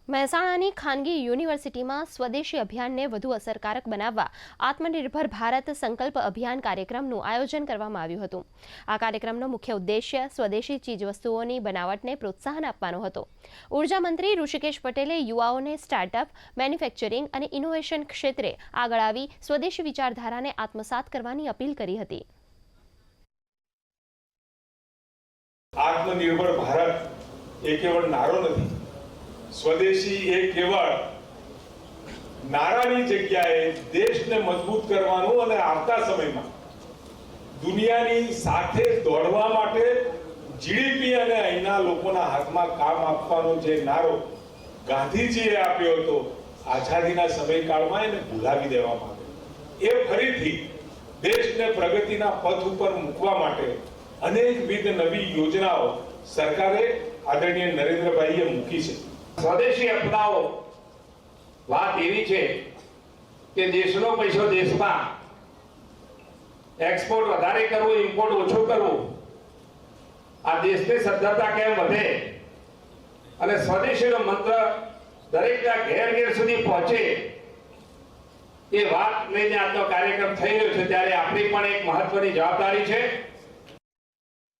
મહેસાણાની ખાનગી યુનિવર્સિટીમાં સ્વદેશી અભિયાનને વધુ અસરકારક બનાવવા આત્મનિર્ભર ભારત સંકલ્પ અભિયાન કાર્યક્રમનું આયોજન કરવામાં આવ્યું હતું। આ કાર્યક્રમનો મુખ્ય ઉદ્દેશ્ય સ્વદેશી ચીજવસ્તુઓની બનાવટને પ્રોત્સાહન આપવાનો હતો। ઉર્જા મંત્રી ઋષિકેશ પટેલે યુવાઓને સ્ટાર્ટઅપ, મેન્યુફેક્ચરિંગ અને ઇનોવેશન ક્ષેત્રે આગળ આવી સ્વદેશી વિચારધારાને આત્મસાત કરવાની અપીલ કરી હતી। આત્મનિર્ભર ભારત એ કેવળ નારો નથી, સ્વદેશી એ કેવળ નારાની જગ્યાએ દેશને મજબૂત કરવાનું અને આવતા સમયમાં દુનિયાની સાથે દોડવા માટે જીડીપી અને અહીંના લોકોના હાથમાં કામ આપવાનો જે નારો ગાંધીજીએ આપ્યો હતો, આઝાદીના સમયકાળમાં એને ભૂલાવી દેવામાં આવ્યો। એ ફરીથી દેશને પ્રગતિના પથ ઉપર મૂકવા માટે અનેકવિધ નવી યોજનાઓ સરકારે આદરણીય નરેન્દ્રભાઈએ મૂકી છે। સ્વદેશી અપનાવો વાત એવી છે કે દેશનો પૈસો દેશમાં, એક્સપોર્ટ વધારે કરવું, ઇમ્પોર્ટ ઓછું કરવું, આ દેશની સદ્ધરતા કેમ વધે અને સ્વદેશીનો મંત્ર દરેકના ઘેર ઘેર સુધી પહોંચે એ વાત લઈને આજનો કાર્યક્રમ થઈ રહ્યો છે। ત્યારે આપણી પણ એક મહત્વની જવાબદારી છે